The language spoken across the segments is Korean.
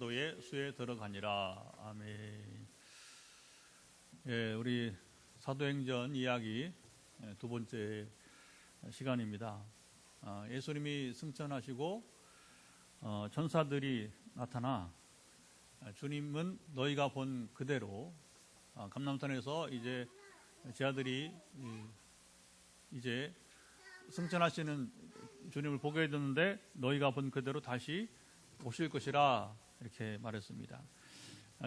기도의 수에 들어가니라. 아멘. 예, 우리 사도행전 이야기 두 번째 시간입니다. 예수님이 승천하시고 천사들이 나타나 주님은 너희가 본 그대로 감람산에서 이제 제 아들이 이제 승천하시는 주님을 보게 되는데 너희가 본 그대로 다시 오실 것이라 이렇게 말했습니다.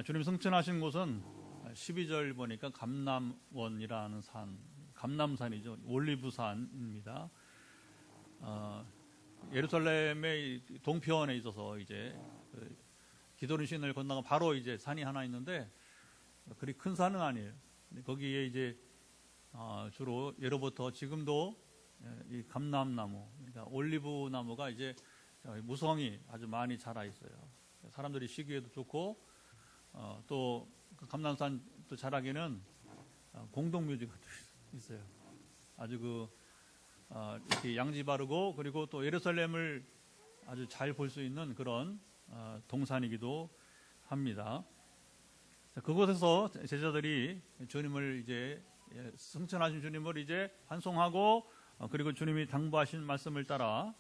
주님 승천하신 곳은 12절 보니까 감람원이라는 산, 감람산이죠. 올리브산입니다. 예루살렘의 동편에 있어서 이제 기도른 신을 건너가 바로 이제 산이 하나 있는데 그리 큰 산은 아니에요. 거기에 이제 주로 예로부터 지금도 이 감람나무, 그러니까 올리브 나무가 이제 무성이 아주 많이 자라 있어요. 사람들이 쉬기에도 좋고 또 감람산 또 자라기는 공동묘지가 있어요. 아주 이렇게 양지 바르고 그리고 또 예루살렘을 아주 잘 볼 수 있는 그런 동산이기도 합니다. 그곳에서 제자들이 주님을 이제 승천하신 주님을 이제 환송하고 그리고 주님이 당부하신 말씀을 따라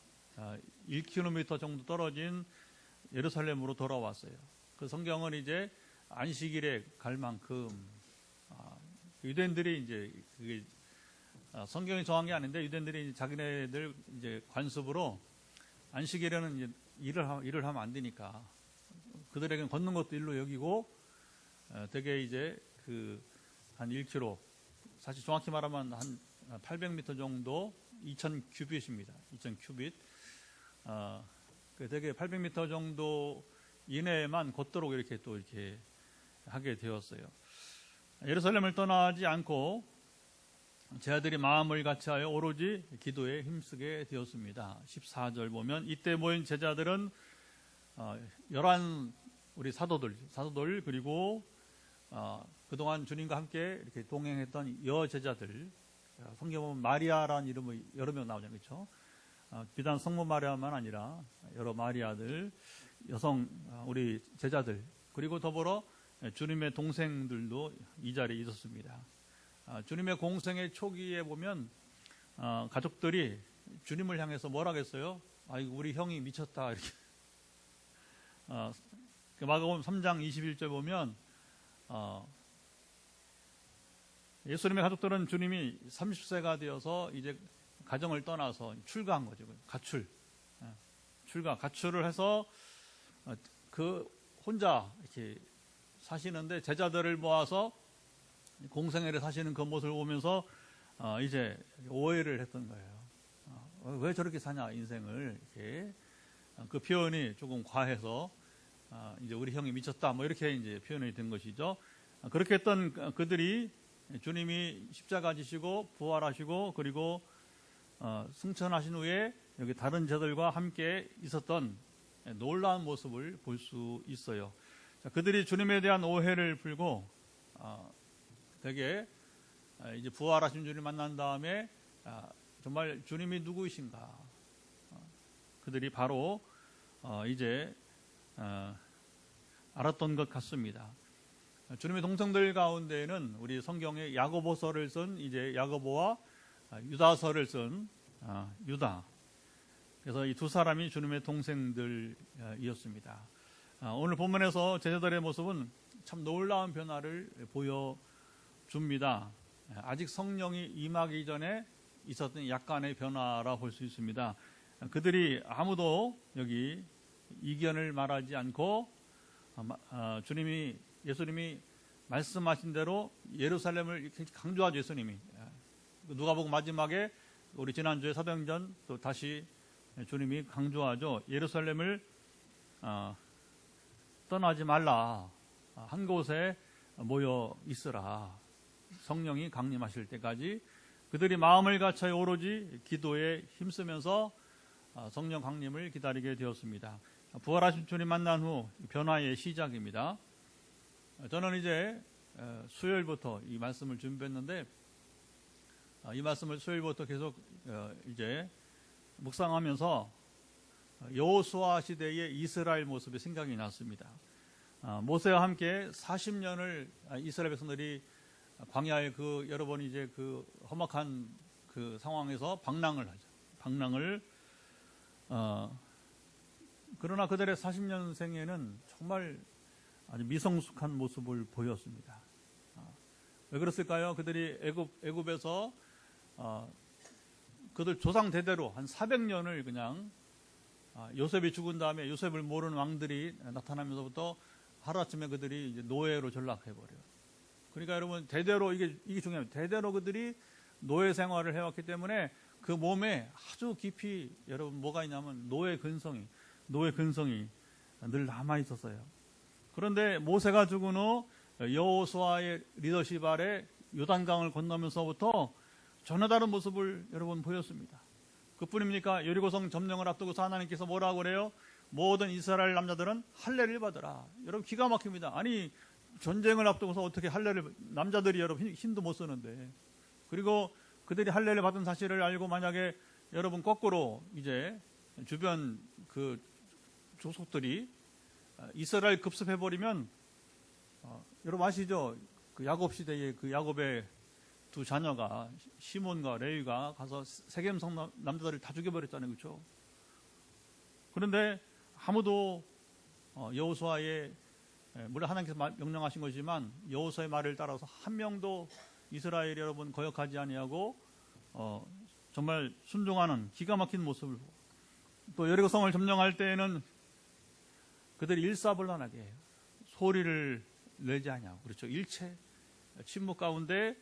1km 정도 떨어진 예루살렘으로 돌아왔어요. 그 성경은 이제 안식일에 갈 만큼 유대인들이 이제 그게 성경이 정한 게 아닌데 유대인들이 자기네들 이제 관습으로 안식일에는 이제 일을 하면 안 되니까 그들에게는 걷는 것도 일로 여기고 되게 이제 한 1km 사실 정확히 말하면 한 800m 정도 2000규빗입니다. 2000규빗. 되게 800m 정도 이내에만 걷도록 이렇게 또 이렇게 하게 되었어요. 예루살렘을 떠나지 않고 제 아들이 마음을 같이하여 오로지 기도에 힘쓰게 되었습니다. 14절 보면 이때 모인 제자들은 11 우리 사도들 그리고 그동안 주님과 함께 이렇게 동행했던 여제자들, 성경 보면 마리아라는 이름이 여러 명 나오잖아요. 그렇죠? 비단 성모 마리아만 아니라 여러 마리아들, 여성 우리 제자들, 그리고 더불어 주님의 동생들도 이 자리에 있었습니다. 주님의 공생의 초기에 보면 가족들이 주님을 향해서 뭐라 했어요? 아이고 우리 형이 미쳤다 이렇게. 마가복음 3장 21절 보면 예수님의 가족들은 주님이 30세가 되어서 이제 가정을 떠나서 출가한 거죠. 가출을 해서 혼자 이렇게 사시는데 제자들을 모아서 공생애를 사시는 그 모습을 보면서 이제 오해를 했던 거예요. 왜 저렇게 사냐 인생을 이렇게 그 표현이 조금 과해서 이제 우리 형이 미쳤다 뭐 이렇게 이제 표현이 된 것이죠. 그렇게 했던 그들이 주님이 십자가 지시고 부활하시고 그리고 승천하신 후에 여기 다른 제자들과 함께 있었던 놀라운 모습을 볼 수 있어요. 그들이 주님에 대한 오해를 풀고 되게 이제 부활하신 주님 만난 다음에 정말 주님이 누구이신가 그들이 바로 이제 알았던 것 같습니다. 주님의 동생들 가운데에는 우리 성경에 야고보서를 쓴 이제 야고보와 유다서를 쓴 유다. 그래서 이 두 사람이 주님의 동생들이었습니다. 오늘 본문에서 제자들의 모습은 참 놀라운 변화를 보여줍니다. 아직 성령이 임하기 전에 있었던 약간의 변화라 볼 수 있습니다. 그들이 아무도 여기 이견을 말하지 않고 예수님이 말씀하신 대로 예루살렘을 강조하죠. 예수님이 누가복음 마지막에 우리 지난주에 사도행전 또 다시 주님이 강조하죠. 예루살렘을 떠나지 말라. 한 곳에 모여 있으라. 성령이 강림하실 때까지 그들이 마음을 같이 오로지 기도에 힘쓰면서 성령 강림을 기다리게 되었습니다. 부활하신 주님 만난 후 변화의 시작입니다. 저는 이제 수요일부터 이 말씀을 준비했는데 이 말씀을 수요일부터 계속 이제 묵상하면서 여호수아 시대의 이스라엘 모습이 생각이 났습니다. 모세와 함께 40년을 이스라엘 백성들이 광야의 여러분 이제 험악한 상황에서 방랑을 하죠. 그러나 그들의 40년 생애는 정말 아주 미성숙한 모습을 보였습니다. 왜 그랬을까요? 그들이 애굽에서 그들 조상 대대로 한 400년을 그냥 요셉이 죽은 다음에 요셉을 모르는 왕들이 나타나면서부터 하루아침에 그들이 이제 노예로 전락해버려요. 그러니까 여러분 대대로 이게 중요합니다. 대대로 그들이 노예 생활을 해왔기 때문에 그 몸에 아주 깊이 여러분 뭐가 있냐면 노예 근성이 늘 남아 있었어요. 그런데 모세가 죽은 후 여호수아의 리더십 아래 요단강을 건너면서부터 전혀 다른 모습을 여러분 보였습니다. 그뿐입니까? 여리고성 점령을 앞두고서 하나님께서 뭐라고 그래요? 모든 이스라엘 남자들은 할례를 받으라. 여러분 기가 막힙니다. 아니 전쟁을 앞두고서 어떻게 할례를 남자들이 여러분 힘도 못 쓰는데 그리고 그들이 할례를 받은 사실을 알고 만약에 여러분 거꾸로 이제 주변 조속들이 이스라엘 급습해버리면 여러분 아시죠? 야곱 시대에 야곱의 두 자녀가 시몬과 레위가 가서 세겜성 남자들을 다 죽여버렸잖아요. 그렇죠? 그런데 아무도 여호수아의 물론 하나님께서 명령하신 거지만 여호수아의 말을 따라서 한 명도 이스라엘 여러분 거역하지 아니하고 정말 순종하는 기가 막힌 모습을 보고 또 여리고성을 점령할 때에는 그들이 일사불란하게 소리를 내지 아니하고 그렇죠. 일체 침묵 가운데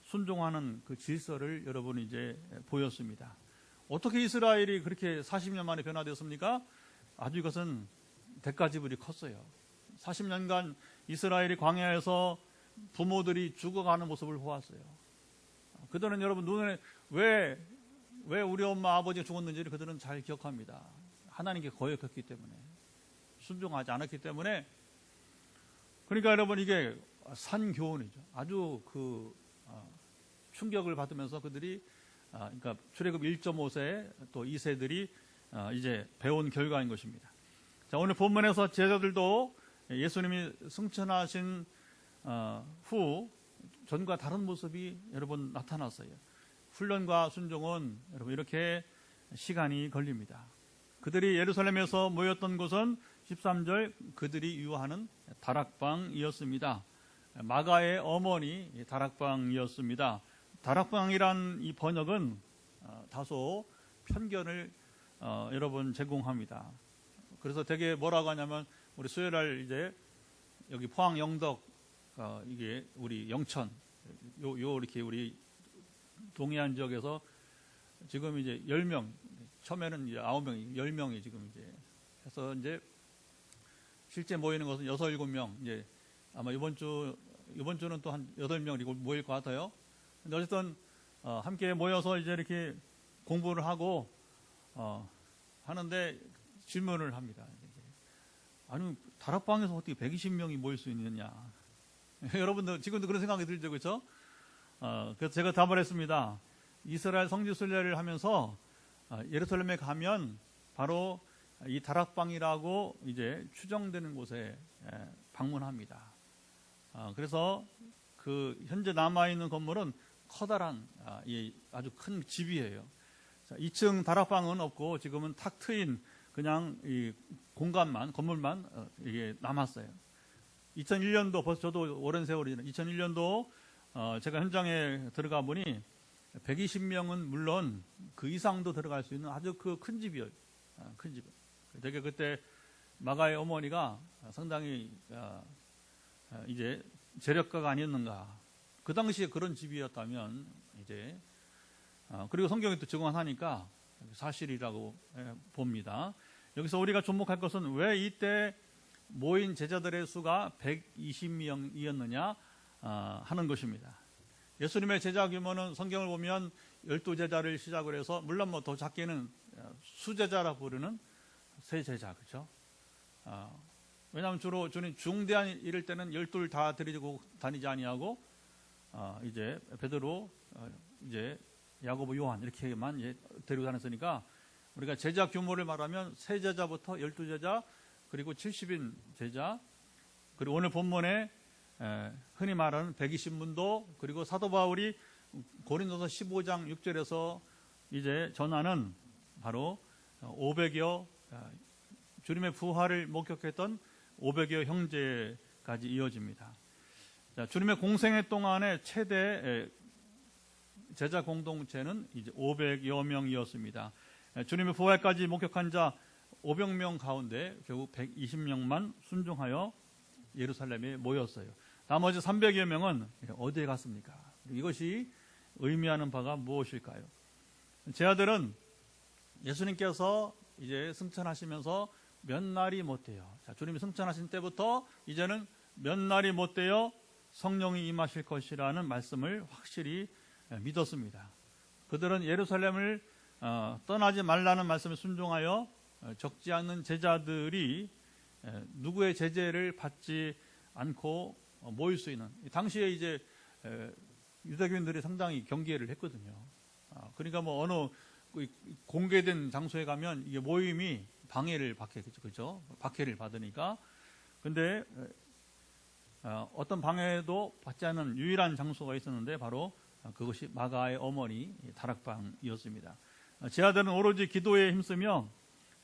순종하는 그 질서를 여러분 이제 보였습니다. 어떻게 이스라엘이 그렇게 40년 만에 변화되었습니까? 아주 이것은 대가 지불이 컸어요. 40년간 이스라엘이 광야에서 부모들이 죽어가는 모습을 보았어요. 그들은 여러분 눈에 왜 우리 엄마 아버지가 죽었는지를 그들은 잘 기억합니다. 하나님께 거역했기 때문에 순종하지 않았기 때문에 그러니까 여러분 이게 산교훈이죠. 아주 충격을 받으면서 그들이 그러니까 출애굽 1.5세 또 2세들이 이제 배운 결과인 것입니다. 자, 오늘 본문에서 제자들도 예수님이 승천하신 후 전과 다른 모습이 여러분 나타났어요. 훈련과 순종은 여러분 이렇게 시간이 걸립니다. 그들이 예루살렘에서 모였던 곳은 13절 그들이 유하는 다락방이었습니다. 마가의 어머니 다락방이었습니다. 다락방이란 이 번역은 다소 편견을 여러분 제공합니다. 그래서 되게 뭐라고 하냐면 우리 수요일날 이제 여기 포항 영덕 이게 우리 영천 이렇게 우리 동해안 지역에서 지금 이제 10명 처음에는 이제 9명이 10명이 지금 이제 해서 이제 실제 모이는 것은 6, 7명 이제 아마 이번 주는 또 한 8명 모일 것 같아요. 근데 어쨌든 함께 모여서 이제 이렇게 공부를 하고 하는데 질문을 합니다. 아니 다락방에서 어떻게 120명이 모일 수 있느냐? 여러분들 지금도 그런 생각이 들죠, 그렇죠? 그래서 제가 답을 했습니다. 이스라엘 성지 순례를 하면서 예루살렘에 가면 바로 이 다락방이라고 이제 추정되는 곳에 방문합니다. 그래서 그 현재 남아 있는 건물은 커다란 아주 큰 집이에요. 2층 다락방은 없고 지금은 탁 트인 그냥 이 건물만 이게 남았어요. 2001년도 벌써 저도 오랜 세월이 2001년도 제가 현장에 들어가 보니 120명은 물론 그 이상도 들어갈 수 있는 아주 큰 집이에요. 큰 집. 되게 그때 마가의 어머니가 상당히 이제 재력가가 아니었는가. 그 당시에 그런 집이었다면 이제 그리고 성경이 또 증언하니까 사실이라고 봅니다. 여기서 우리가 접목할 것은 왜 이때 모인 제자들의 수가 120명이었느냐 하는 것입니다. 예수님의 제자 규모는 성경을 보면 12제자를 시작을 해서 물론 뭐 더 작게는 수제자라 부르는 세제자 그렇죠? 왜냐하면 주로 주는 중대한 일일 때는 12를 다 데리고 다니지 아니하고 이제 베드로 이제 야고보 요한 이렇게만 이제 데리고 다녔으니까 우리가 제자 규모를 말하면 세 제자부터 12제자, 그리고 70인 제자, 그리고 오늘 본문에 흔히 말하는 120문도, 그리고 사도 바울이 고린도서 15장 6절에서 이제 전하는 바로 500여 주님의 부활을 목격했던 500여 형제까지 이어집니다. 자, 주님의 공생애 동안의 최대 제자 공동체는 이제 500여 명이었습니다. 주님의 부활까지 목격한 자 500명 가운데 결국 120명만 순종하여 예루살렘에 모였어요. 나머지 300여 명은 어디에 갔습니까? 이것이 의미하는 바가 무엇일까요? 제 아들은 예수님께서 이제 승천하시면서 몇 날이 못 돼요. 자, 주님이 승천하신 때부터 이제는 몇 날이 못 돼요. 성령이 임하실 것이라는 말씀을 확실히 믿었습니다. 그들은 예루살렘을 떠나지 말라는 말씀에 순종하여 적지 않는 제자들이 누구의 제재를 받지 않고 모일 수 있는, 당시에 이제 유대교인들이 상당히 경계를 했거든요. 그러니까 뭐 어느 공개된 장소에 가면 이게 모임이 방해를 받겠죠, 그죠? 박해를 받으니까. 근데 어떤 방해도 받지 않는 유일한 장소가 있었는데 바로 그것이 마가의 어머니 다락방이었습니다. 제 아들은 오로지 기도에 힘쓰며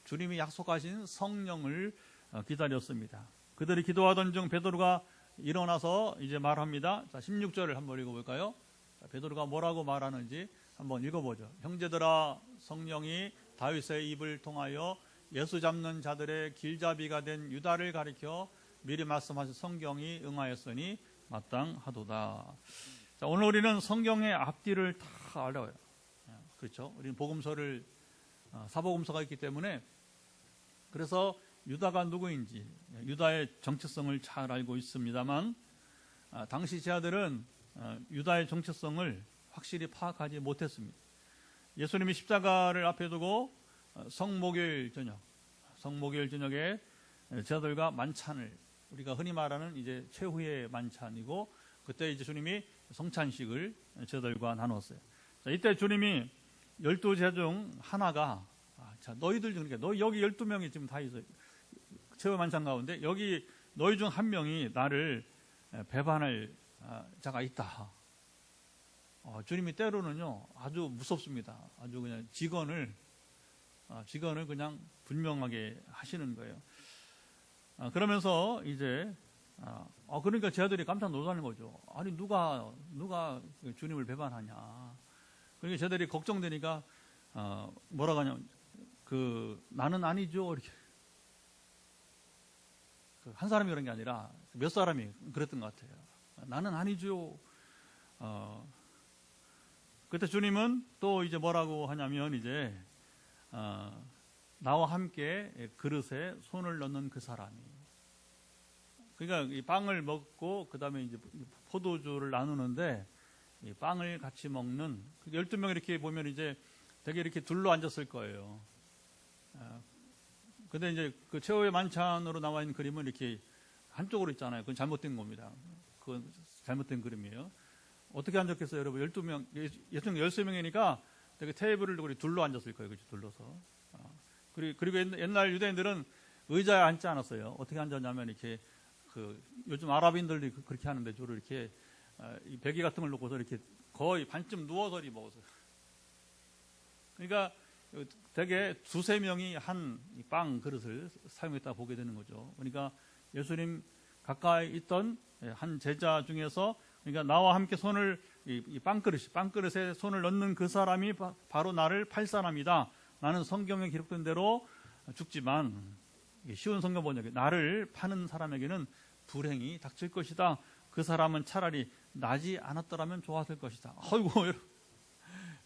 주님이 약속하신 성령을 기다렸습니다. 그들이 기도하던 중 베드로가 일어나서 이제 말합니다. 자, 16절을 한번 읽어볼까요? 자, 베드로가 뭐라고 말하는지 한번 읽어보죠. 형제들아, 성령이 다윗의 입을 통하여 예수 잡는 자들의 길잡이가 된 유다를 가리켜 미리 말씀하신 성경이 응하였으니 마땅하도다. 자, 오늘 우리는 성경의 앞뒤를 다 알아요. 그렇죠? 우리는 복음서를 사복음서가 있기 때문에, 그래서 유다가 누구인지, 유다의 정체성을 잘 알고 있습니다만, 당시 제 아들은 유다의 정체성을 확실히 파악하지 못했습니다. 예수님이 십자가를 앞에 두고 성목요일 저녁에 제 아들과 만찬을, 우리가 흔히 말하는 이제 최후의 만찬이고, 그때 이제 주님이 성찬식을 제 아들과 나눴어요. 자, 이때 주님이 12제자 중 하나가, 자, 너희들 중, 그러니까 여기 12명이 지금 다 있어요. 최후 만찬 가운데 여기 너희 중 한 명이 나를 배반할 자가 있다. 주님이 때로는요 아주 무섭습니다. 아주 그냥 직언을 그냥 분명하게 하시는 거예요. 그러면서 이제 그러니까 제 아들이 깜짝 놀라는 거죠. 아니 누가 주님을 배반하냐. 그러니까 제 아들이 걱정되니까 뭐라고 하냐면 나는 아니죠 이렇게. 한 사람이 그런 게 아니라 몇 사람이 그랬던 것 같아요. 나는 아니죠. 그때 주님은 또 이제 뭐라고 하냐면 이제 나와 함께 그릇에 손을 넣는 그 사람이. 그러니까 이 빵을 먹고 그 다음에 이제 포도주를 나누는데 이 빵을 같이 먹는 12명 이렇게 보면 이제 되게 이렇게 둘러 앉았을 거예요. 근데 이제 그 최후의 만찬으로 나와 있는 그림은 이렇게 한쪽으로 있잖아요. 그건 잘못된 겁니다. 그건 잘못된 그림이에요. 어떻게 앉았겠어요, 여러분? 12명, 예수님 13명이니까 되게 테이블을 두고 둘러 앉았을 거예요. 그렇죠? 둘러서. 그리고 옛날 유대인들은 의자에 앉지 않았어요. 어떻게 앉았냐면 이렇게 요즘 아랍인들도 그렇게 하는데 주로 이렇게 이 베개 같은 걸 놓고서 이렇게 거의 반쯤 누워서 먹었어요. 그러니까 되게 두세 명이 한 빵 그릇을 사용했다 보게 되는 거죠. 그러니까 예수님 가까이 있던 한 제자 중에서, 그러니까 나와 함께 손을 이 빵그릇에 손을 넣는 그 사람이 바로 나를 팔 사람이다. 나는 성경에 기록된 대로 죽지만, 쉬운 성경 번역에 나를 파는 사람에게는 불행이 닥칠 것이다. 그 사람은 차라리 나지 않았더라면 좋았을 것이다. 아이고,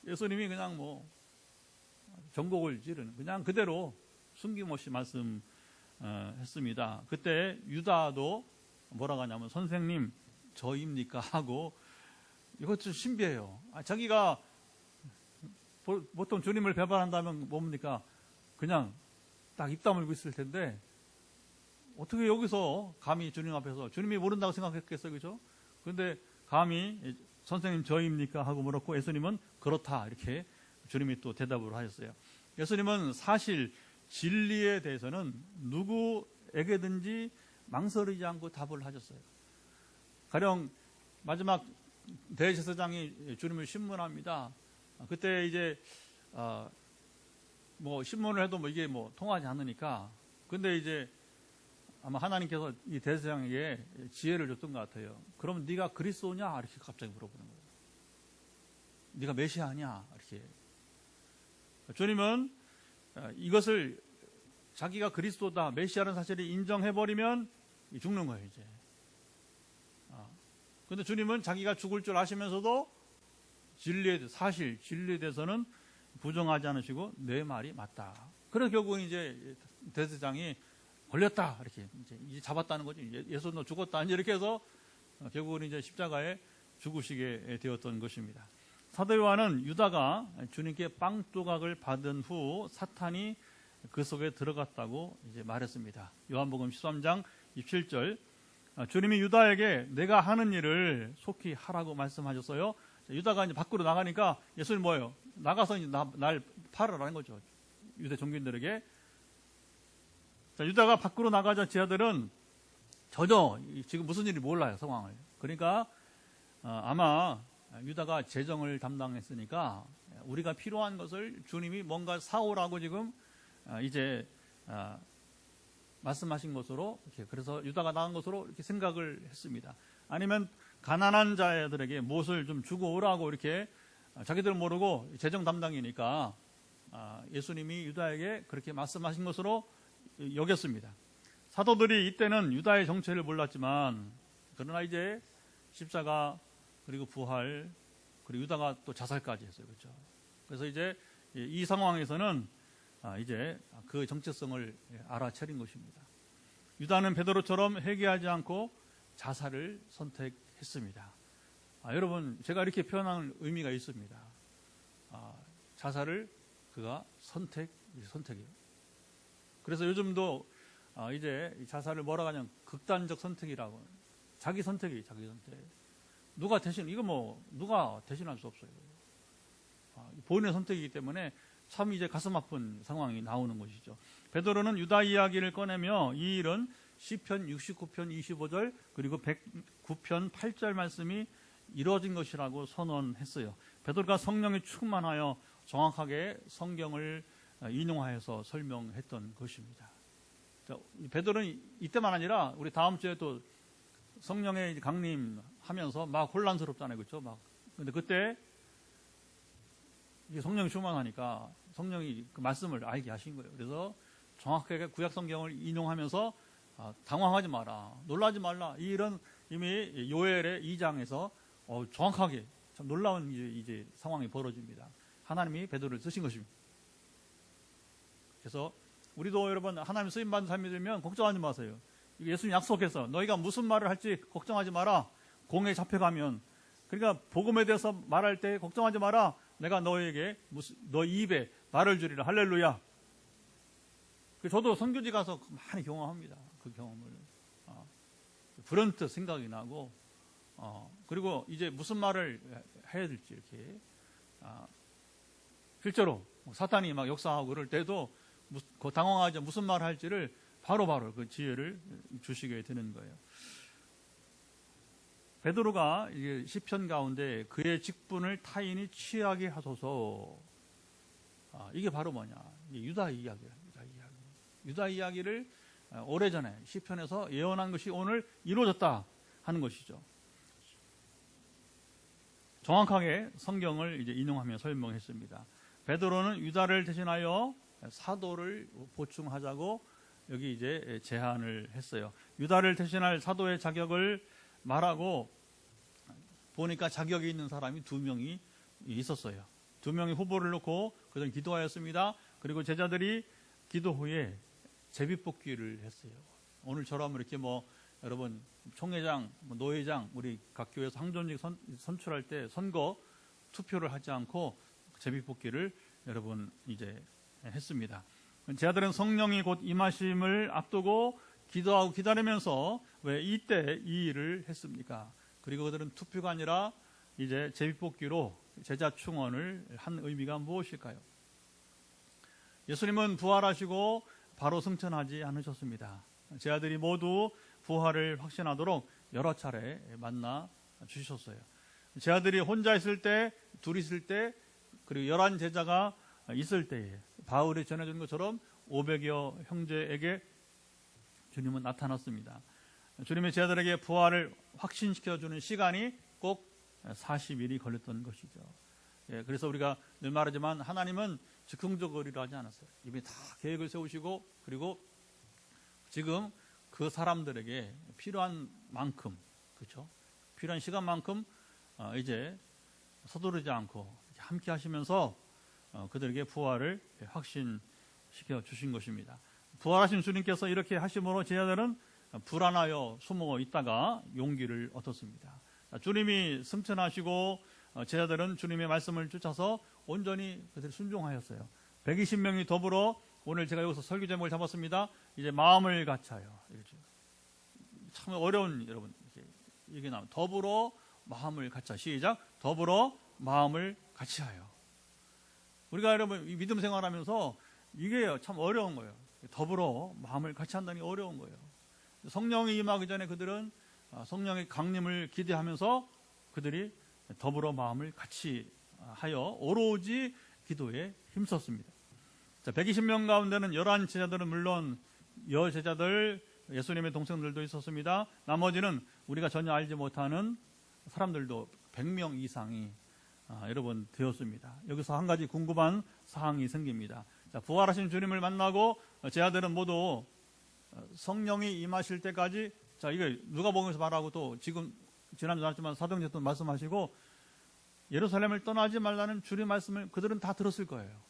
예수님이 그냥 전곡을 지르는, 그냥 그대로 숨김없이 말씀했습니다. 그때 유다도 뭐라고 하냐면 선생님 저입니까? 하고, 이것도 신비해요. 자기가 보통 주님을 배반한다면 뭡니까? 그냥 딱 입 다물고 있을 텐데 어떻게 여기서 감히 주님 앞에서, 주님이 모른다고 생각했겠어요, 그죠? 그런데 감히 선생님 저입니까? 하고 물었고, 예수님은 그렇다 이렇게 주님이 또 대답을 하셨어요. 예수님은 사실 진리에 대해서는 누구에게든지 망설이지 않고 답을 하셨어요. 가령 마지막 대제사장이 주님을 신문합니다. 그때 이제 뭐 신문을 해도 뭐 이게 뭐 통하지 않으니까, 근데 이제 아마 하나님께서 이 대제사장에게 지혜를 줬던 것 같아요. 그럼 네가 그리스도냐? 이렇게 갑자기 물어보는 거예요. 네가 메시아냐? 이렇게. 주님은 이것을 자기가 그리스도다, 메시아라는 사실을 인정해버리면 죽는 거예요, 이제. 근데 주님은 자기가 죽을 줄 아시면서도 사실, 진리에 대해서는 부정하지 않으시고 내 말이 맞다. 그래서 결국은 이제 대제사장이 걸렸다, 이렇게 이제 잡았다는 거지. 예수 너 죽었다, 이렇게 해서 결국은 이제 십자가에 죽으시게 되었던 것입니다. 사도 요한은 유다가 주님께 빵 조각을 받은 후 사탄이 그 속에 들어갔다고 이제 말했습니다. 요한복음 13장 27절. 주님이 유다에게 내가 하는 일을 속히 하라고 말씀하셨어요. 유다가 이제 밖으로 나가니까 예수님 뭐예요? 나가서 이제 날 팔으라는 거죠. 유대 종교인들에게. 자, 유다가 밖으로 나가자 제자들은 전혀 지금 무슨 일이 몰라요, 상황을. 그러니까 아마 유다가 재정을 담당했으니까 우리가 필요한 것을 주님이 뭔가 사오라고 지금 이제 말씀하신 것으로, 이렇게 그래서 유다가 나간 것으로 이렇게 생각을 했습니다. 아니면 가난한 자들에게 무엇을 좀 주고 오라고 이렇게 자기들은 모르고 재정 담당이니까 예수님이 유다에게 그렇게 말씀하신 것으로 여겼습니다. 사도들이 이때는 유다의 정체를 몰랐지만, 그러나 이제 십자가 그리고 부활 그리고 유다가 또 자살까지 했어요. 그렇죠? 그래서 이제 이 상황에서는 이제 그 정체성을 알아차린 것입니다. 유다는 베드로처럼 회개하지 않고 자살을 선택했습니다. 여러분, 제가 이렇게 표현하는 의미가 있습니다. 자살을 그가 선택이에요. 그래서 요즘도 이제 자살을 뭐라고 하냐면 극단적 선택이라고. 자기 선택이에요, 자기 선택. 누가 대신할 수 없어요. 본인의 선택이기 때문에 참 이제 가슴 아픈 상황이 나오는 것이죠. 베드로는 유다 이야기를 꺼내며 이 일은 시편 69편 25절 그리고 109편 8절 말씀이 이루어진 것이라고 선언했어요. 베드로가 성령에 충만하여 정확하게 성경을 인용하여서 설명했던 것입니다. 베드로는 이때만 아니라 우리 다음 주에 또 성령의 강림하면서 막 혼란스럽잖아요, 그렇죠? 근데 그때 성령이 충만하니까 성령이 그 말씀을 알게 하신 거예요. 그래서 정확하게 구약 성경을 인용하면서 당황하지 마라, 놀라지 말라. 이런 이미 요엘의 2장에서 정확하게 참 놀라운 이제 상황이 벌어집니다. 하나님이 베드로를 쓰신 것입니다. 그래서 우리도 여러분 하나님 쓰임 받은 삶이 들면 걱정하지 마세요. 예수님 약속해서 너희가 무슨 말을 할지 걱정하지 마라. 공에 잡혀가면, 그러니까 복음에 대해서 말할 때 걱정하지 마라. 내가 너에게 너희 입에 말을 주리라. 할렐루야. 저도 선교지 가서 많이 경험합니다. 그 경험을. 브런트 생각이 나고, 그리고 이제 무슨 말을 해야 될지 이렇게. 실제로 사탄이 막 역사하고 그럴 때도 당황하지 무슨 말을 할지를 바로바로 그 지혜를 주시게 되는 거예요. 베드로가 시편 가운데 그의 직분을 타인이 취하게 하소서. 이게 바로 뭐냐? 유다 이야기예요. 유다 이야기를 오래전에 시편에서 예언한 것이 오늘 이루어졌다 하는 것이죠. 정확하게 성경을 이제 인용하며 설명했습니다. 베드로는 유다를 대신하여 사도를 보충하자고 여기 이제 제안을 했어요. 유다를 대신할 사도의 자격을 말하고 보니까 자격이 있는 사람이 2명이 있었어요. 2명의 후보를 놓고 그들은 기도하였습니다. 그리고 제자들이 기도 후에 제비뽑기를 했어요. 오늘처럼 이렇게 여러분 총회장, 노회장, 우리 각 교회에서 항존직 선출할 때 선거 투표를 하지 않고 제비뽑기를 여러분 이제 했습니다. 제자들은 성령이 곧 임하심을 앞두고 기도하고 기다리면서 왜 이때 이 일을 했습니까? 그리고 그들은 투표가 아니라 이제 제비뽑기로 제자 충원을 한 의미가 무엇일까요? 예수님은 부활하시고 바로 승천하지 않으셨습니다. 제 아들이 모두 부활을 확신하도록 여러 차례 만나 주셨어요. 제 아들이 혼자 있을 때, 둘이 있을 때, 그리고 11 제자가 있을 때에 바울이 전해준 것처럼 500여 형제에게 주님은 나타났습니다. 주님의 제자들에게 부활을 확신시켜주는 시간이 꼭 40일이 걸렸던 것이죠. 그래서 우리가 늘 말하지만 하나님은 즉흥적으로 하지 않았어요. 이미 다 계획을 세우시고, 그리고 지금 그 사람들에게 필요한 만큼, 그렇죠? 필요한 시간만큼 이제 서두르지 않고 함께 하시면서 그들에게 부활을 확신시켜 주신 것입니다. 부활하신 주님께서 이렇게 하심으로 제자들은 불안하여 숨어 있다가 용기를 얻었습니다. 주님이 승천하시고 제자들은 주님의 말씀을 쫓아서 온전히 그들이 순종하였어요. 120명이 더불어, 오늘 제가 여기서 설교 제목을 잡았습니다. 이제 마음을 같이하여. 참 어려운, 여러분, 이게 나오면 더불어 마음을 같이하여. 시작. 더불어 마음을 같이하여. 우리가 여러분 믿음 생활하면서 이게 참 어려운 거예요. 더불어 마음을 같이 한다는 게 어려운 거예요. 성령이 임하기 전에 그들은 성령의 강림을 기대하면서 그들이 더불어 마음을 같이 하여 오로지 기도에 힘썼습니다. 자, 120명 가운데는 11 제자들은 물론 여제자들, 예수님의 동생들도 있었습니다. 나머지는 우리가 전혀 알지 못하는 사람들도 100명 이상이 여러분 되었습니다. 여기서 한 가지 궁금한 사항이 생깁니다. 자, 부활하신 주님을 만나고 제자들은 모두 성령이 임하실 때까지, 자, 이게 누가복음에서 말하고 또 지금 지난주 나왔지만 사도행전도 말씀하시고 예루살렘을 떠나지 말라는 주님 말씀을 그들은 다 들었을 거예요.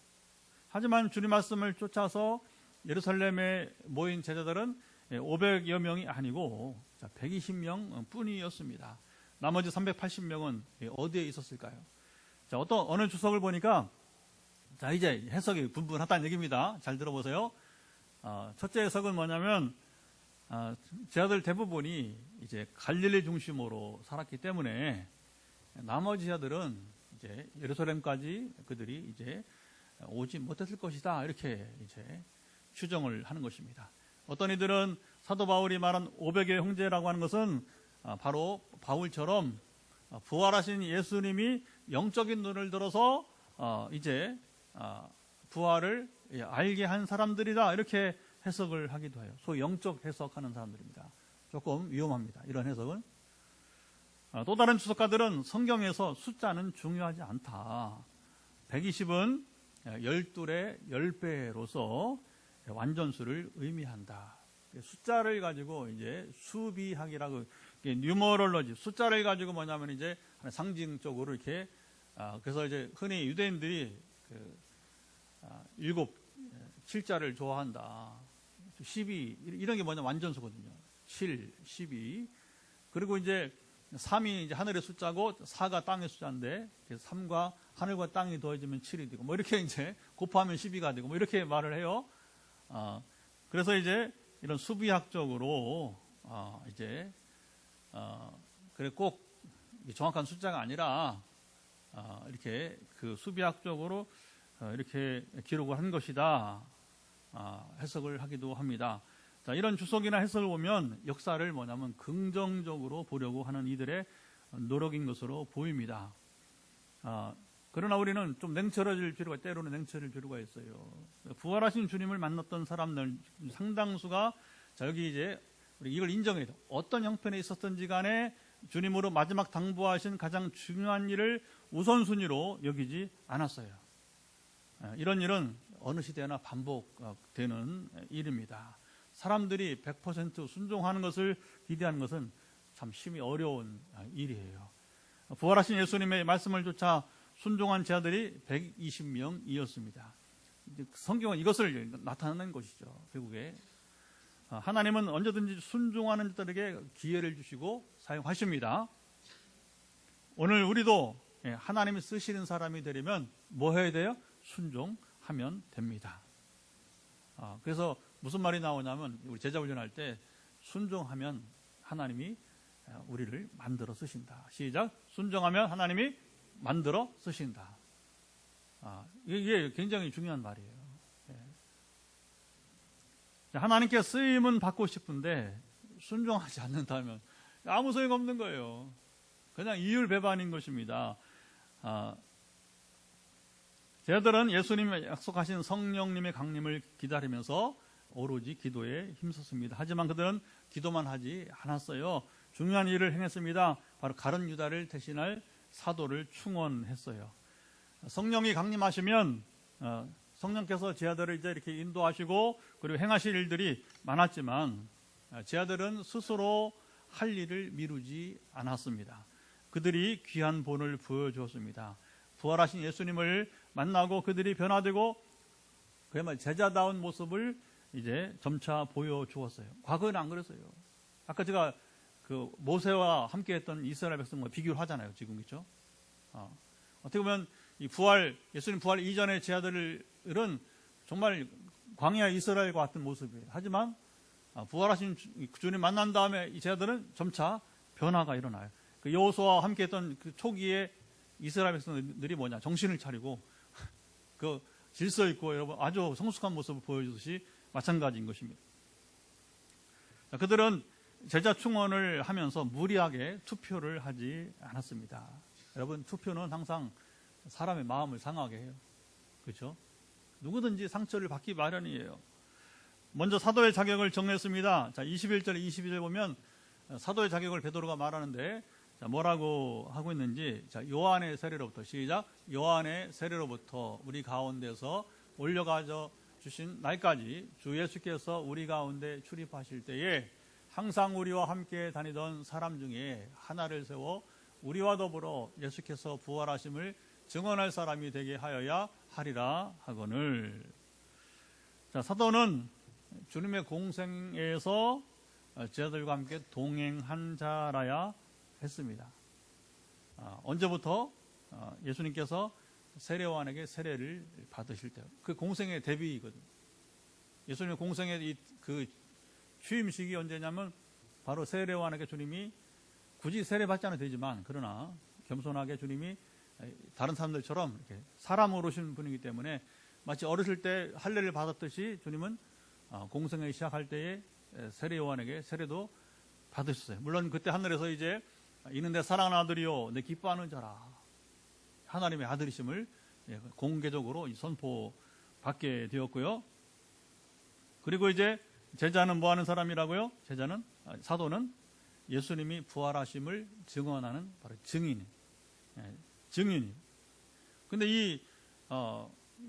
하지만 주님 말씀을 쫓아서 예루살렘에 모인 제자들은 500여 명이 아니고 120명 뿐이었습니다. 나머지 380명은 어디에 있었을까요? 자, 어느 주석을 보니까, 자, 이제 해석이 분분하다는 얘기입니다. 잘 들어보세요. 첫째 해석은 뭐냐면, 제자들 대부분이 이제 갈릴리 중심으로 살았기 때문에 나머지 제자들은 이제 예루살렘까지 그들이 이제 오지 못했을 것이다. 이렇게 이제 추정을 하는 것입니다. 어떤 이들은 사도 바울이 말한 500의 형제라고 하는 것은 바로 바울처럼 부활하신 예수님이 영적인 눈을 들어서 이제 부활을 알게 한 사람들이다, 이렇게 해석을 하기도 해요. 소위 영적 해석하는 사람들입니다. 조금 위험합니다, 이런 해석은. 또 다른 주석가들은 성경에서 숫자는 중요하지 않다. 120은 12의 10배로서 완전수를 의미한다. 숫자를 가지고 이제 수비학이라고, 뉴머럴러지, 숫자를 가지고 뭐냐면 이제 상징적으로 이렇게, 그래서 이제 흔히 유대인들이 7자를 좋아한다. 12, 이런 게 뭐냐면 완전수거든요. 7, 12. 그리고 이제 3이 이제 하늘의 숫자고 4가 땅의 숫자인데, 3과 하늘과 땅이 더해지면 7이 되고, 뭐 이렇게 이제 곱하면 12가 되고, 뭐 이렇게 말을 해요. 그래서 이제 이런 수비학적으로 이제 그래 꼭 정확한 숫자가 아니라 이렇게 그 수비학적으로 이렇게 기록을 한 것이다, 해석을 하기도 합니다. 자, 이런 주석이나 해석을 보면 역사를 뭐냐면 긍정적으로 보려고 하는 이들의 노력인 것으로 보입니다. 그러나 우리는 좀 냉철해질 필요가, 때로는 냉철해질 필요가 있어요. 부활하신 주님을 만났던 사람들 상당수가, 자, 여기 이제 우리 이걸 인정해야 돼요. 어떤 형편에 있었든지 간에 주님으로 마지막 당부하신 가장 중요한 일을 우선순위로 여기지 않았어요. 이런 일은 어느 시대나 반복되는 일입니다. 사람들이 100% 순종하는 것을 기대하는 것은 참 심히 어려운 일이에요. 부활하신 예수님의 말씀을 쫓아 순종한 제자들이 120명이었습니다. 성경은 이것을 나타내는 것이죠. 결국에 하나님은 언제든지 순종하는 자들에게 기회를 주시고 사용하십니다. 오늘 우리도 하나님이 쓰시는 사람이 되려면 뭐 해야 돼요? 순종하면 됩니다. 그래서 무슨 말이 나오냐면, 우리 제자 훈련할 때 순종하면 하나님이 우리를 만들어 쓰신다. 시작. 순종하면 하나님이 만들어 쓰신다. 이게 굉장히 중요한 말이에요. 하나님께 쓰임은 받고 싶은데 순종하지 않는다면 아무 소용 없는 거예요. 그냥 이율배반인 것입니다. 제자들은 예수님이 약속하신 성령님의 강림을 기다리면서 오로지 기도에 힘썼습니다. 하지만 그들은 기도만 하지 않았어요. 중요한 일을 행했습니다. 바로 가룟 유다를 대신할 사도를 충원했어요. 성령이 강림하시면 성령께서 제자들을 이제 이렇게 인도하시고 그리고 행하실 일들이 많았지만 제자들은 스스로 할 일을 미루지 않았습니다. 그들이 귀한 본을 보여주었습니다. 부활하신 예수님을 만나고 그들이 변화되고 그야말로 제자다운 모습을 이제 점차 보여주었어요. 과거에는 안 그랬어요. 아까 제가 그 모세와 함께했던 이스라엘 백성과 비교를 하잖아요. 지금 그렇죠? 어떻게 보면 이 예수님 부활 이전의 제자들은 정말 광야 이스라엘과 같은 모습이에요. 하지만 부활하신 주님 만난 다음에 이 제자들은 점차 변화가 일어나요. 그 여호수아와 함께했던 그 초기에 이스라엘 백성들이 뭐냐? 정신을 차리고 그 질서 있고 여러분 아주 성숙한 모습을 보여주듯이 마찬가지인 것입니다. 그들은 제자 충원을 하면서 무리하게 투표를 하지 않았습니다. 여러분 투표는 항상 사람의 마음을 상하게 해요. 그렇죠? 누구든지 상처를 받기 마련이에요. 먼저 사도의 자격을 정했습니다. 자, 21절, 22절 보면 사도의 자격을 베드로가 말하는데 자, 뭐라고 하고 있는지 자, 요한의 세례로부터 시작. 요한의 세례로부터 우리 가운데서 올려가져 주신 날까지 주 예수께서 우리 가운데 출입하실 때에 항상 우리와 함께 다니던 사람 중에 하나를 세워 우리와 더불어 예수께서 부활하심을 증언할 사람이 되게 하여야 하리라 하거늘. 자, 사도는 주님의 공생에서 제자들과 함께 동행한 자라야 했습니다. 언제부터? 예수님께서 세례요한에게 세례를 받으실 때, 그 공생의 대비이거든요. 예수님의 공생의 그 취임식이 언제냐면 바로 세례요한에게 주님이 굳이 세례 받지 않아도 되지만 그러나 겸손하게 주님이 다른 사람들처럼 이렇게 사람으로 오신 분이기 때문에 마치 어렸을 때 할례를 받았듯이 주님은 공생을 시작할 때에 세례요한에게 세례도 받으셨어요. 물론 그때 하늘에서 이제 이는 내 사랑하는 아들이요 내 기뻐하는 자라 하나님의 아들이심을 공개적으로 선포받게 되었고요. 그리고 이제 제자는 뭐 하는 사람이라고요? 사도는 예수님이 부활하심을 증언하는 바로 증인이. 근데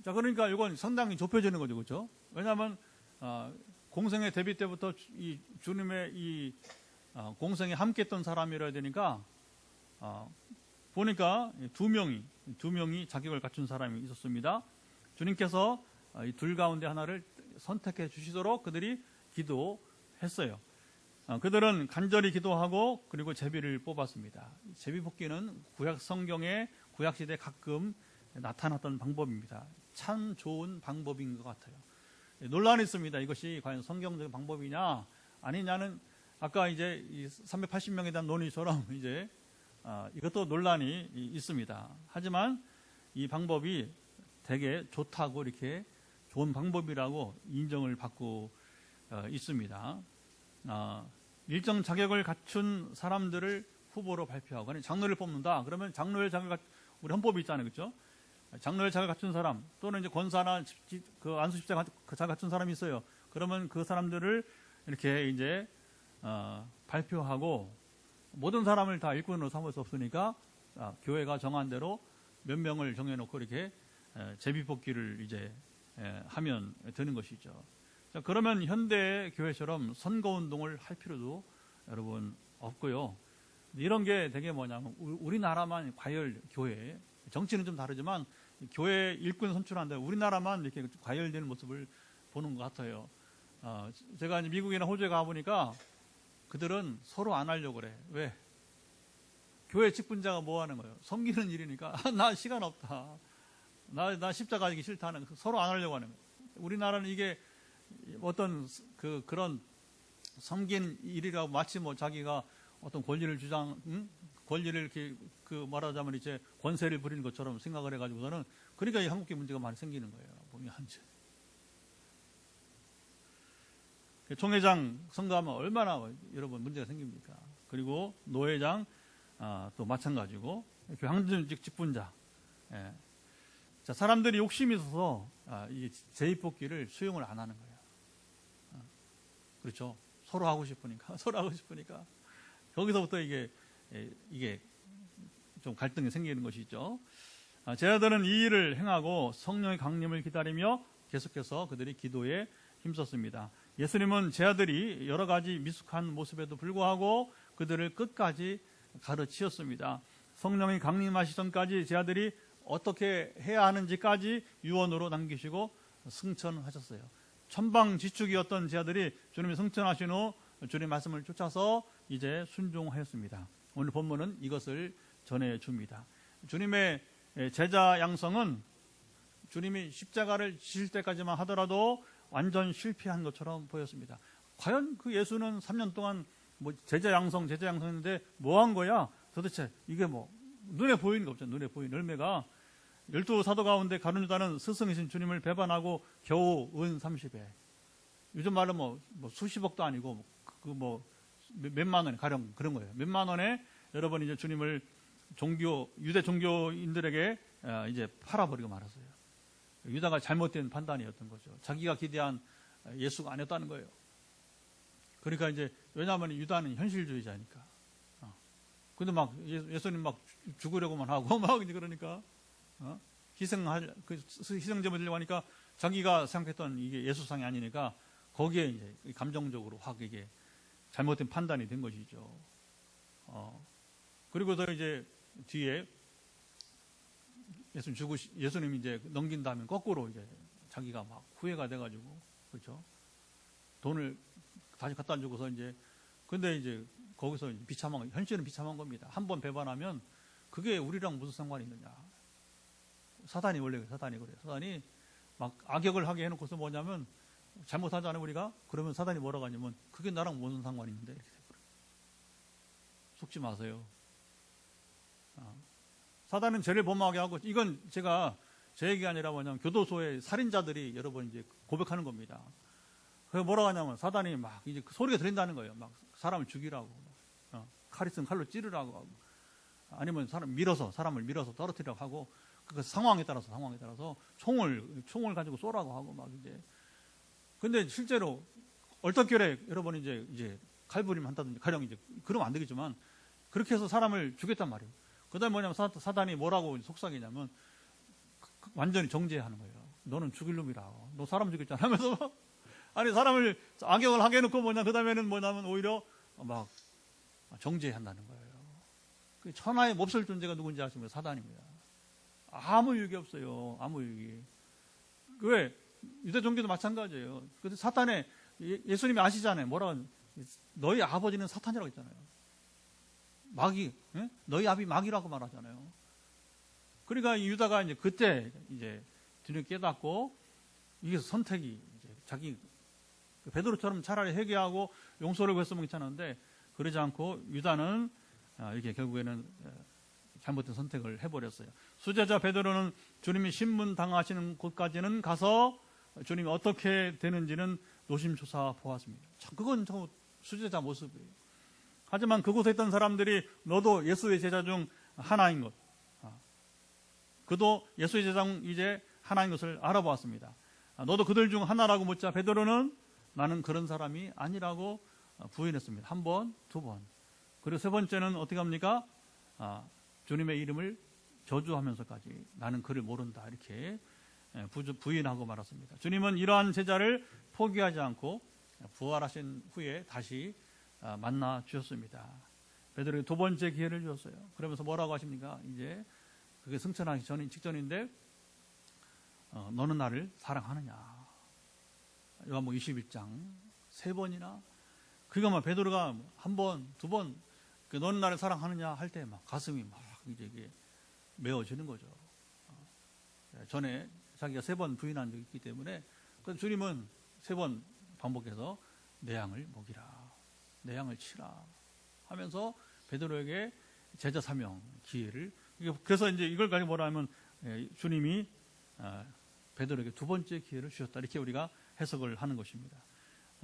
자, 그러니까 이건 상당히 좁혀지는 거죠. 그렇죠? 왜냐하면, 공생의 데뷔 때부터 이 주님의 공생에 함께 했던 사람이라 되니까, 보니까 두 명이 자격을 갖춘 사람이 있었습니다. 주님께서 이 둘 가운데 하나를 선택해 주시도록 그들이 기도했어요. 그들은 간절히 기도하고 그리고 제비를 뽑았습니다. 제비 뽑기는 구약 성경의 구약 시대에 가끔 나타났던 방법입니다. 참 좋은 방법인 것 같아요. 논란이 있습니다. 이것이 과연 성경적인 방법이냐 아니냐는 아까 이제 이 380명에 대한 논의처럼 이제 이것도 논란이 있습니다. 하지만 이 방법이 되게 좋다고 이렇게 좋은 방법이라고 인정을 받고 있습니다. 일정 자격을 갖춘 사람들을 후보로 발표하고 아니 장로를 뽑는다. 그러면 장로의 자격 우리 헌법이 있잖아요, 그렇죠? 장로의 자격 갖춘 사람 또는 이제 권사나 그 안수집사 자격 갖춘 사람이 있어요. 그러면 그 사람들을 이렇게 이제 발표하고 모든 사람을 다 일꾼으로 삼을 수 없으니까 교회가 정한 대로 몇 명을 정해놓고 이렇게 제비뽑기를 이제 하면 되는 것이죠. 자, 그러면 현대 교회처럼 선거운동을 할 필요도 여러분 없고요. 이런 게 되게 뭐냐면 우리나라만 과열 교회 정치는 좀 다르지만 교회 일꾼 선출한다 우리나라만 이렇게 과열되는 모습을 보는 것 같아요. 제가 이제 미국이나 호주에 가보니까 그들은 서로 안 하려고 그래. 왜? 교회 직분자가 뭐 하는 거예요? 섬기는 일이니까 나 시간 없다. 나 십자가 지기 싫다는 서로 안 하려고 하는 거예요. 우리나라는 이게 어떤 그런 섬긴 일이라고 마치 뭐 자기가 어떤 권리를 권리를 이렇게 말하자면 이제 권세를 부리는 것처럼 생각을 해가지고서는 그러니까 이 한국계 문제가 많이 생기는 거예요. 보면 이제 총회장 선거하면 얼마나 여러분 문제가 생깁니까? 그리고 노회장 또 마찬가지고 황준직 직분자. 예. 자, 사람들이 욕심이 있어서 이게 재입복귀를 수용을 안 하는 거예요. 그렇죠? 서로 하고 싶으니까 서로 하고 싶으니까 거기서부터 이게 좀 갈등이 생기는 것이죠. 제자들은 이 일을 행하고 성령의 강림을 기다리며 계속해서 그들이 기도에 힘썼습니다. 예수님은 제자들이 여러 가지 미숙한 모습에도 불구하고 그들을 끝까지 가르치셨습니다. 성령이 강림하시기 전까지 제자들이 어떻게 해야 하는지까지 유언으로 남기시고 승천하셨어요. 천방지축이었던 제자들이 주님이 승천하신 후 주님 말씀을 쫓아서 이제 순종하였습니다. 오늘 본문은 이것을 전해줍니다. 주님의 제자 양성은 주님이 십자가를 지실 때까지만 하더라도 완전 실패한 것처럼 보였습니다. 과연 그 예수는 3년 동안 제자 양성 했는데 뭐 한 거야? 도대체 이게 눈에 보이는 거 없잖아요. 눈에 보이는 열매가 12 사도 가운데 가룟 유다는 스승이신 주님을 배반하고 겨우 은 30에 요즘 말로 수십억도 아니고 몇만 원에 가령 그런 거예요. 몇만 원에 여러분 이제 주님을 유대 종교인들에게 이제 팔아버리고 말았어요. 유다가 잘못된 판단이었던 거죠. 자기가 기대한 예수가 아니었다는 거예요. 그러니까 이제 왜냐하면 유다는 현실주의자니까. 근데 예수님 죽으려고만 하고 이제 그러니까 희생제물 드리려고 하니까 자기가 생각했던 이게 예수상이 아니니까 거기에 이제 감정적으로 확 이게 잘못된 판단이 된 것이죠. 그리고서 이제 뒤에 예수님이 이제 넘긴 다음에 거꾸로 이제 자기가 후회가 돼가지고 그렇죠. 돈을 다시 갖다 주고서 근데 이제 거기서 현실은 비참한 겁니다. 한번 배반하면 그게 우리랑 무슨 상관이 있느냐. 사단이 원래 사단이 그래요. 사단이 악역을 하게 해놓고서 뭐냐면 잘못하잖아요 우리가. 그러면 사단이 뭐라고 하냐면 그게 나랑 무슨 상관이 있는데 이렇게 돼버려요. 속지 마세요. 사단은 죄를 범하게 하고 이건 제가 제 얘기가 아니라 뭐냐면 교도소의 살인자들이 여러분 이제 고백하는 겁니다. 그게 뭐라고 하냐면 사단이 이제 소리가 들린다는 거예요. 사람을 죽이라고 칼 있으면 칼로 찌르라고 하고 아니면 사람을 밀어서 떨어뜨리라고 하고 그 상황에 따라서 총을 가지고 쏘라고 하고 이제 근데 실제로 얼떨결에 여러분 이제 칼부림 한다든지 가령 이제 그러면 안 되겠지만 그렇게 해서 사람을 죽였단 말이에요. 그다음에 뭐냐면 사단이 뭐라고 속삭이냐면 완전히 정죄하는 거예요. 너는 죽일 놈이라고. 너 사람 죽였잖아 하면서 아니 사람을 악역을 하게 해놓고 그다음에는 뭐냐면 오히려 정죄한다는 거예요. 그 천하에 몹쓸 존재가 누군지 아십니까? 사단입니다. 아무 유익이 없어요. 아무 유익이. 왜? 유대 종교도 마찬가지예요. 근데 사탄에 예수님이 아시잖아요. 뭐라고 너희 아버지는 사탄이라고 했잖아요. 마귀, 예? 너희 아비 마귀라고 말하잖아요. 그러니까 유다가 이제 그때 이제 뒤늦게 깨닫고 이게 선택이 이제 자기 베드로처럼 차라리 회개하고 용서를 구했으면 괜찮은데 그러지 않고 유다는 이렇게 결국에는 잘못된 선택을 해버렸어요. 수제자 베드로는 주님이 신문 당하시는 곳까지는 가서 주님이 어떻게 되는지는 노심초사 보았습니다. 그건 수제자 모습이에요. 하지만 그곳에 있던 사람들이 너도 예수의 제자 중 하나인 것, 그도 예수의 제자 중 이제 하나인 것을 알아보았습니다. 너도 그들 중 하나라고 묻자 베드로는 나는 그런 사람이 아니라고 부인했습니다. 한 번, 두 번. 그리고 세 번째는 어떻게 합니까? 주님의 이름을 저주하면서까지 나는 그를 모른다 이렇게 부인하고 말았습니다. 주님은 이러한 제자를 포기하지 않고 부활하신 후에 다시 만나 주셨습니다. 베드로에게 두 번째 기회를 주었어요. 그러면서 뭐라고 하십니까? 이제 그게 승천하기 직전인데 너는 나를 사랑하느냐? 요한복음 21장 세 번이나 그러니까 베드로가 한 번, 두 번 너는 나를 사랑하느냐 할 때 가슴이 이제 메어지는 거죠. 전에 자기가 세 번 부인한 적이 있기 때문에 그래서 주님은 세 번 반복해서 내 양을 먹이라, 내 양을 치라 하면서 베드로에게 제자 사명 기회를 그래서 이제 이걸 가지고 뭐라 하면 주님이 베드로에게 두 번째 기회를 주셨다 이렇게 우리가 해석을 하는 것입니다.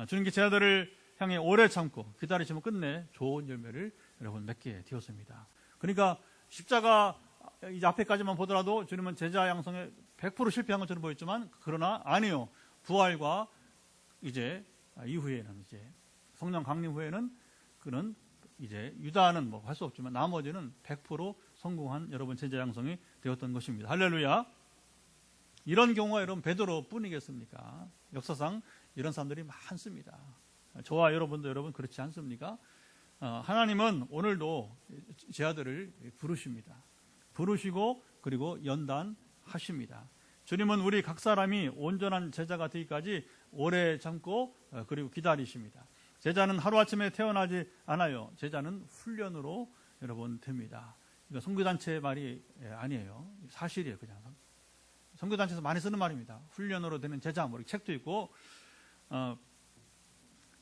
주님께 제자들을 향해 오래 참고 기다리시면 끝내 좋은 열매를 여러분 맺게 되었습니다. 그러니까 십자가 이제 앞에까지만 보더라도 주님은 제자 양성에 100% 실패한 것처럼 보였지만 그러나 아니요. 부활과 이제 이후에는 이제 성령 강림 후에는 그는 이제 유다는 뭐 할 수 없지만 나머지는 100% 성공한 여러분 제자 양성이 되었던 것입니다. 할렐루야. 이런 경우가 여러분 베드로 뿐이겠습니까? 역사상 이런 사람들이 많습니다. 저와 여러분도 여러분 그렇지 않습니까? 하나님은 오늘도 제 아들을 부르십니다. 부르시고 그리고 연단하십니다. 주님은 우리 각 사람이 온전한 제자가 되기까지 오래 참고 그리고 기다리십니다. 제자는 하루아침에 태어나지 않아요. 제자는 훈련으로 여러분 됩니다. 이거 선교단체 말이 아니에요. 사실이에요. 그냥 선교단체에서 많이 쓰는 말입니다. 훈련으로 되는 제자, 뭐 이렇게 책도 있고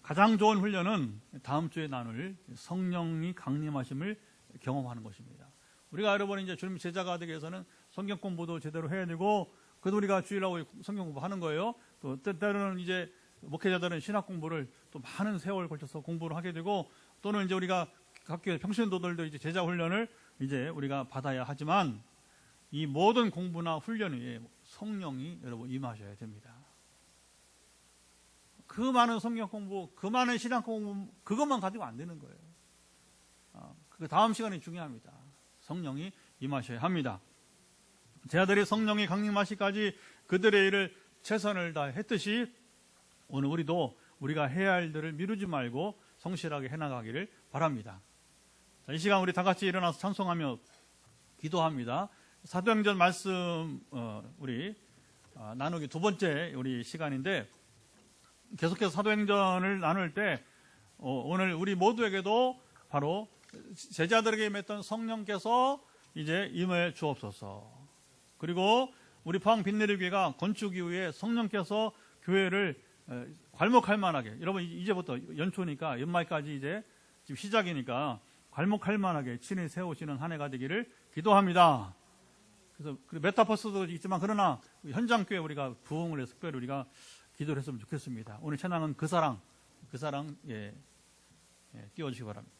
가장 좋은 훈련은 다음 주에 나눌 성령이 강림하심을 경험하는 것입니다. 우리가 여러분 이제 주님 제자가 되기 위해서는 성경 공부도 제대로 해야 되고 그래도 우리가 주일하고 성경 공부하는 거예요. 또 때로는 이제 목회자들은 신학 공부를 또 많은 세월 걸쳐서 공부를 하게 되고 또는 이제 우리가 학교 평신도들도 이제 제자 훈련을 이제 우리가 받아야 하지만 이 모든 공부나 훈련 위에 성령이 여러분 임하셔야 됩니다. 그 많은 성경 공부, 그 많은 신학 공부 그것만 가지고 안 되는 거예요. 그 다음 시간이 중요합니다. 성령이 임하셔야 합니다. 제자들이 성령이 강림하시기까지 그들의 일을 최선을 다했듯이 오늘 우리도 우리가 해야 할 일들을 미루지 말고 성실하게 해나가기를 바랍니다. 자, 이 시간 우리 다 같이 일어나서 찬송하며 기도합니다. 사도행전 말씀 우리 나누기 두 번째 우리 시간인데 계속해서 사도행전을 나눌 때 오늘 우리 모두에게도 바로 제자들에게 임했던 성령께서 이제 임해 주옵소서. 그리고 우리 포항 빛내리교회가 건축 이후에 성령께서 교회를 괄목할 만하게, 여러분 이제부터 연초니까 연말까지 이제 지금 시작이니까 괄목할 만하게 친히 세우시는 한 해가 되기를 기도합니다. 그래서 메타버스도 있지만 그러나 현장교회 우리가 부흥을 해서 특별히 우리가 기도를 했으면 좋겠습니다. 오늘 찬양은 그 사랑 띄워주시기 바랍니다.